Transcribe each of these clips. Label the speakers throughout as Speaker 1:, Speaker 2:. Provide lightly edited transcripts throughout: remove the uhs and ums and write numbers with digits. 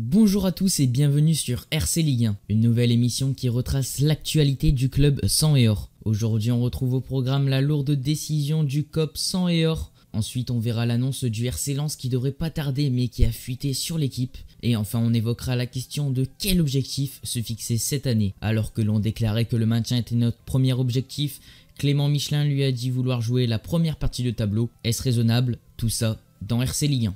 Speaker 1: Bonjour à tous et bienvenue sur RC Ligue 1, une nouvelle émission qui retrace l'actualité du club sang et or. Aujourd'hui on retrouve au programme la lourde décision du COP sang et or. Ensuite on verra l'annonce du RC Lens qui devrait pas tarder mais qui a fuité sur l'équipe. Et enfin on évoquera la question de quel objectif se fixer cette année. Alors que l'on déclarait que le maintien était notre premier objectif, Clément Michelin lui a dit vouloir jouer la première partie de tableau. Est-ce raisonnable? Tout ça dans RC Ligue 1.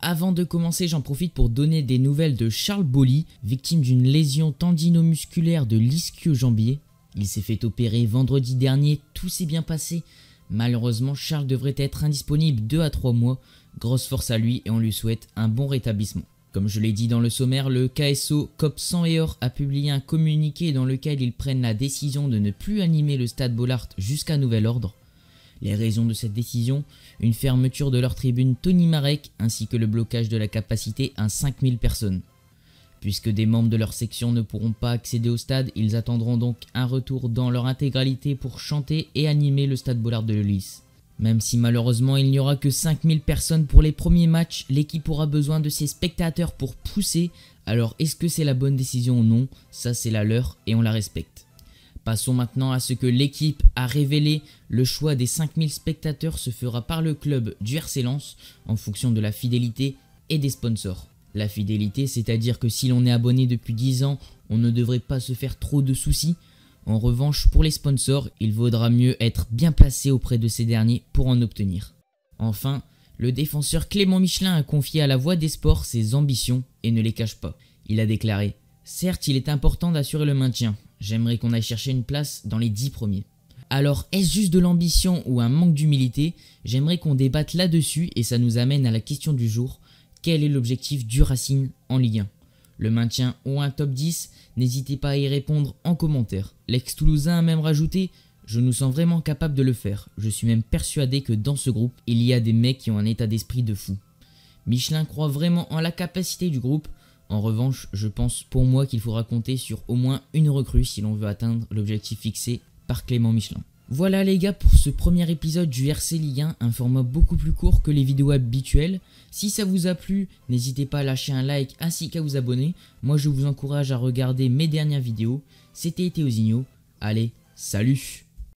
Speaker 1: Avant de commencer, j'en profite pour donner des nouvelles de Charles Boly, victime d'une lésion tendinomusculaire de l'ischio-jambier. Il s'est fait opérer vendredi dernier, tout s'est bien passé. Malheureusement, Charles devrait être indisponible 2 à 3 mois. Grosse force à lui et on lui souhaite un bon rétablissement. Comme je l'ai dit dans le sommaire, le KSO COP sang et or a publié un communiqué dans lequel ils prennent la décision de ne plus animer le stade Bollaert jusqu'à nouvel ordre. Les raisons de cette décision, une fermeture de leur tribune Tony Marek ainsi que le blocage de la capacité à 5000 personnes. Puisque des membres de leur section ne pourront pas accéder au stade, ils attendront donc un retour dans leur intégralité pour chanter et animer le stade Bollaert de Lens. Même si malheureusement il n'y aura que 5000 personnes pour les premiers matchs, l'équipe aura besoin de ses spectateurs pour pousser. Alors est-ce que c'est la bonne décision ou non? Ça c'est la leur et on la respecte. Passons maintenant à ce que l'équipe a révélé. Le choix des 5000 spectateurs se fera par le club du RC Lens en fonction de la fidélité et des sponsors. La fidélité, c'est-à-dire que si l'on est abonné depuis 10 ans, on ne devrait pas se faire trop de soucis. En revanche, pour les sponsors, il vaudra mieux être bien placé auprès de ces derniers pour en obtenir. Enfin, le défenseur Clément Michelin a confié à la Voix des Sports ses ambitions et ne les cache pas. Il a déclaré « Certes, il est important d'assurer le maintien. J'aimerais qu'on aille chercher une place dans les 10 premiers. Alors, est-ce juste de l'ambition ou un manque d'humilité? J'aimerais qu'on débatte là-dessus et ça nous amène à la question du jour. Quel est l'objectif du Racing en Ligue 1? Le maintien ou un top 10? N'hésitez pas à y répondre en commentaire. L'ex-Toulousain a même rajouté « Je nous sens vraiment capable de le faire. Je suis même persuadé que dans ce groupe, il y a des mecs qui ont un état d'esprit de fou. » Michelin croit vraiment en la capacité du groupe. En revanche, je pense pour moi qu'il faudra compter sur au moins une recrue si l'on veut atteindre l'objectif fixé par Clément Michelin. Voilà les gars pour ce premier épisode du RC Ligue 1, un format beaucoup plus court que les vidéos habituelles. Si ça vous a plu, n'hésitez pas à lâcher un like ainsi qu'à vous abonner. Moi je vous encourage à regarder mes dernières vidéos. C'était Théozinho. Allez, salut!